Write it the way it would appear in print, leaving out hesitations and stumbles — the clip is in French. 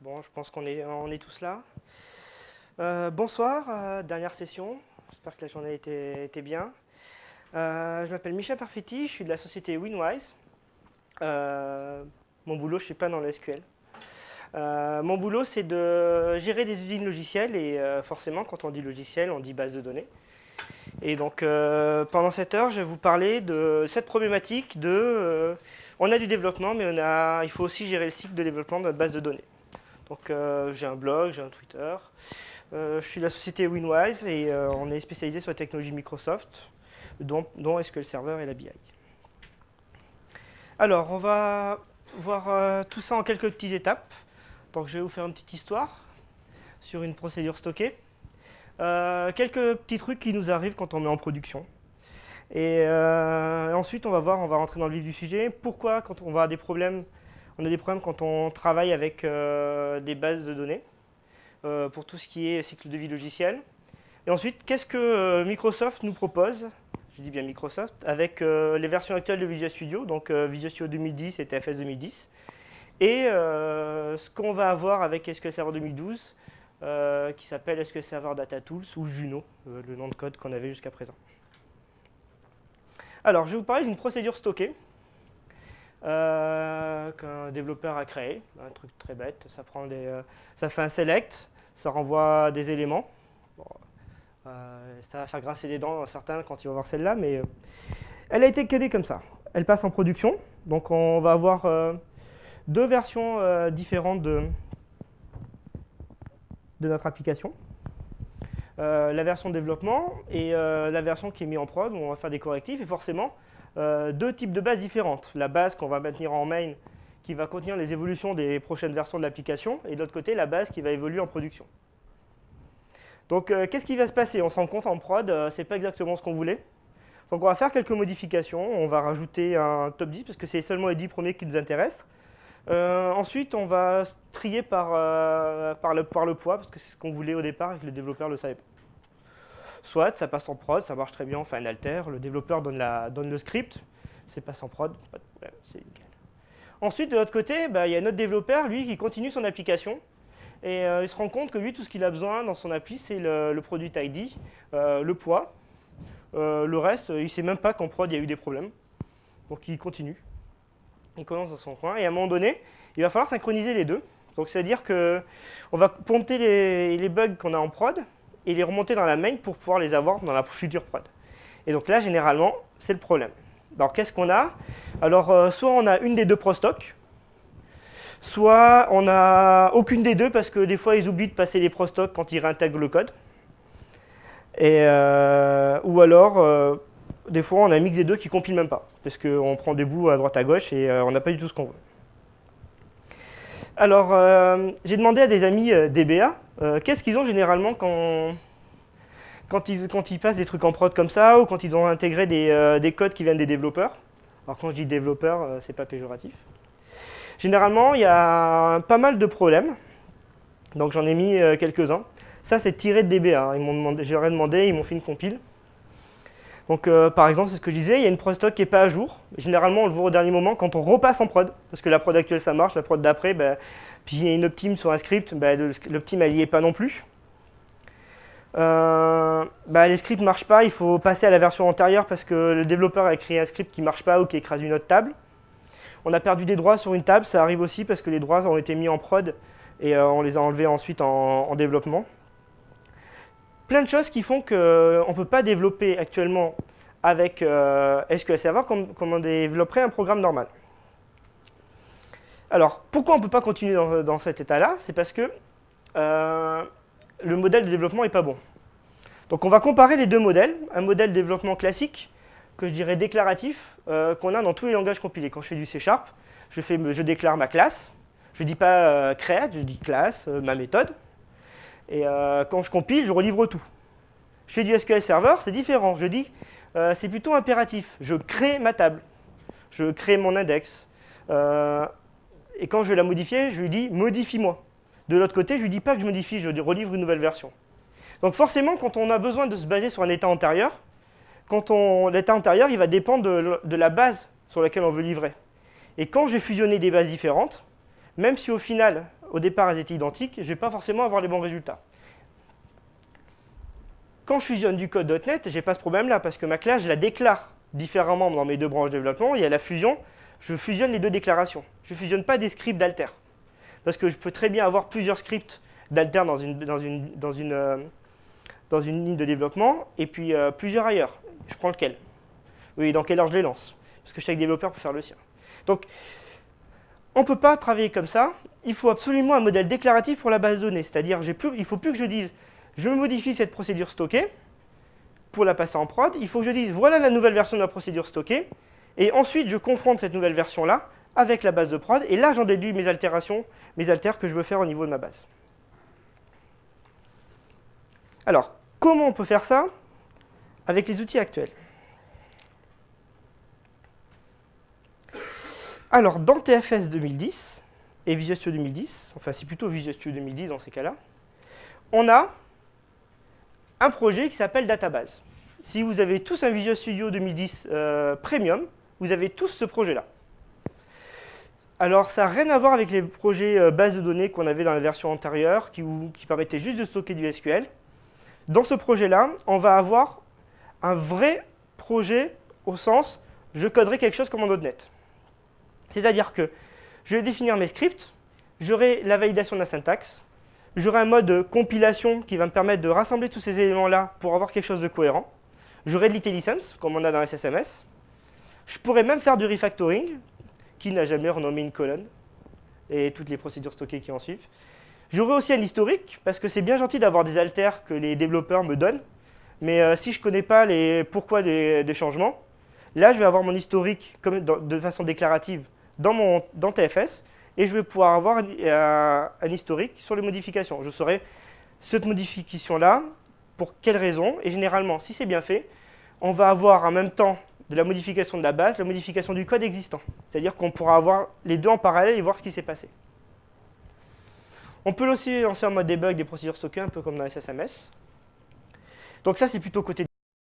Bon, je pense qu'on est tous là. Bonsoir, dernière session. J'espère que la journée était bien. Je m'appelle Michel Parfetti, je suis de la société Winwise. Mon boulot, je ne suis pas dans le SQL. Mon boulot, c'est de gérer des usines logicielles et forcément, quand on dit logiciel, on dit base de données. Et donc, pendant cette heure, je vais vous parler de cette problématique de... on a du développement, mais il faut aussi gérer le cycle de développement de notre base de données. Donc, j'ai un blog, j'ai un Twitter. Je suis de la société Winwise et on est spécialisé sur la technologie Microsoft, dont SQL Server et la BI. Alors, on va voir tout ça en quelques petites étapes. Donc, je vais vous faire une petite histoire sur une procédure stockée. Quelques petits trucs qui nous arrivent quand on est en production. Et ensuite, on va rentrer dans le vif du sujet. Pourquoi, quand on a des problèmes quand on travaille avec des bases de données, pour tout ce qui est cycle de vie logiciel. Et ensuite, qu'est-ce que Microsoft nous propose, je dis bien Microsoft, avec les versions actuelles de Visual Studio, donc Visual Studio 2010 et TFS 2010, et ce qu'on va avoir avec SQL Server 2012, qui s'appelle SQL Server Data Tools, ou Juno, le nom de code qu'on avait jusqu'à présent. Alors, je vais vous parler d'une procédure stockée qu'un développeur a créé, un truc très bête. Ça fait un select, ça renvoie des éléments. Bon, ça va faire grincer des dents certains quand ils vont voir celle-là, mais elle a été codée comme ça. Elle passe en production, donc on va avoir deux versions différentes de notre application. La version de développement et la version qui est mise en prod, où on va faire des correctifs, et forcément, deux types de bases différentes. La base qu'on va maintenir en main, qui va contenir les évolutions des prochaines versions de l'application, et de l'autre côté, la base qui va évoluer en production. Donc, qu'est-ce qui va se passer? On se rend compte en prod, ce n'est pas exactement ce qu'on voulait. Donc, on va faire quelques modifications. On va rajouter un top 10, parce que c'est seulement les 10 premiers qui nous intéressent. Ensuite, on va trier par le poids, parce que c'est ce qu'on voulait au départ et que le développeur ne le savait pas. Soit ça passe en prod, ça marche très bien, on fait un alter, le développeur donne le script, c'est passe en prod, pas de problème, c'est nickel. Ensuite, de l'autre côté, il y a un autre développeur, lui, qui continue son application, et il se rend compte que lui, tout ce qu'il a besoin dans son appli, c'est le product ID, le poids. Le reste, il ne sait même pas qu'en prod, il y a eu des problèmes. Donc il continue. Il commence dans son coin, et à un moment donné, il va falloir synchroniser les deux. Donc c'est-à-dire qu'on va pomper les bugs qu'on a en prod, et les remonter dans la main pour pouvoir les avoir dans la future prod. Et donc là, généralement, c'est le problème. Alors, qu'est-ce qu'on a? Alors, soit on a une des deux prostock, soit on n'a aucune des deux parce que des fois, ils oublient de passer les prostock quand ils réintègrent le code. Et, ou alors, des fois, on a un mix des deux qui ne compile même pas, parce qu'on prend des bouts à droite à gauche et on n'a pas du tout ce qu'on veut. Alors, j'ai demandé à des amis DBA, qu'est-ce qu'ils ont généralement quand ils passent des trucs en prod comme ça, ou quand ils ont intégré des codes qui viennent des développeurs. Alors quand je dis développeur, c'est pas péjoratif. Généralement, il y a pas mal de problèmes, donc j'en ai mis quelques-uns. Ça, c'est tiré de DBA, je leur ai demandé, ils m'ont fait une compile. Donc, par exemple, c'est ce que je disais, il y a une prod stock qui n'est pas à jour. Généralement, on le voit au dernier moment quand on repasse en prod, parce que la prod actuelle, ça marche, la prod d'après, puis il y a une optime sur un script, l'optime, elle n'y est pas non plus. Les scripts ne marchent pas, il faut passer à la version antérieure parce que le développeur a écrit un script qui ne marche pas ou qui écrase une autre table. On a perdu des droits sur une table, ça arrive aussi parce que les droits ont été mis en prod et on les a enlevés ensuite en développement. Plein de choses qui font qu'on ne peut pas développer actuellement avec SQL Server comme on développerait un programme normal. Alors, pourquoi on ne peut pas continuer dans cet état-là? C'est parce que le modèle de développement n'est pas bon. Donc on va comparer les deux modèles. Un modèle de développement classique, que je dirais déclaratif, qu'on a dans tous les langages compilés. Quand je fais du C#, je déclare ma classe. Je ne dis pas create, je dis classe, ma méthode. Et quand je compile, je relivre tout. Je fais du SQL Server, c'est différent. Je dis, c'est plutôt impératif. Je crée ma table. Je crée mon index. Et quand je vais la modifier, je lui dis, modifie-moi. De l'autre côté, je ne lui dis pas que je modifie, je relivre une nouvelle version. Donc forcément, quand on a besoin de se baser sur un état antérieur, l'état antérieur, il va dépendre de la base sur laquelle on veut livrer. Et quand je vais fusionner des bases différentes, même si au final, au départ, elles étaient identiques, je ne vais pas forcément avoir les bons résultats. Quand je fusionne du code .NET, je n'ai pas ce problème-là, parce que ma classe, je la déclare différemment dans mes deux branches de développement. Il y a la fusion, je fusionne les deux déclarations. Je ne fusionne pas des scripts d'alter. Parce que je peux très bien avoir plusieurs scripts d'alter dans une ligne de développement, et puis plusieurs ailleurs. Je prends lequel? Oui, dans quelle heure je les lance? Parce que chaque développeur peut faire le sien. Donc, on ne peut pas travailler comme ça. Il faut absolument un modèle déclaratif pour la base de données. C'est-à-dire, il ne faut plus que je dise, je modifie cette procédure stockée pour la passer en prod. Il faut que je dise, voilà la nouvelle version de la procédure stockée. Et ensuite, je confronte cette nouvelle version-là avec la base de prod. Et là, j'en déduis mes altérations, mes alters que je veux faire au niveau de ma base. Alors, comment on peut faire ça avec les outils actuels? Alors, dans TFS 2010 et Visual Studio 2010, enfin c'est plutôt Visual Studio 2010 dans ces cas-là, on a un projet qui s'appelle Database. Si vous avez tous un Visual Studio 2010 Premium, vous avez tous ce projet-là. Alors, ça n'a rien à voir avec les projets base de données qu'on avait dans la version antérieure, qui permettaient juste de stocker du SQL. Dans ce projet-là, on va avoir un vrai projet au sens, je coderai quelque chose comme en .NET. C'est-à-dire que je vais définir mes scripts, j'aurai la validation de la syntaxe, j'aurai un mode compilation qui va me permettre de rassembler tous ces éléments-là pour avoir quelque chose de cohérent. J'aurai de l'IntelliSense, comme on a dans SSMS. Je pourrais même faire du refactoring, qui n'a jamais renommé une colonne, et toutes les procédures stockées qui en suivent. J'aurai aussi un historique, parce que c'est bien gentil d'avoir des alters que les développeurs me donnent, mais si je ne connais pas les pourquoi des changements, là je vais avoir mon historique de façon déclarative dans TFS, et je vais pouvoir avoir un historique sur les modifications. Je saurai cette modification-là, pour quelle raison, et généralement, si c'est bien fait, on va avoir en même temps de la modification de la base, la modification du code existant. C'est-à-dire qu'on pourra avoir les deux en parallèle et voir ce qui s'est passé. On peut aussi lancer en mode debug des procédures stockées, un peu comme dans SSMS. Donc ça, c'est plutôt côté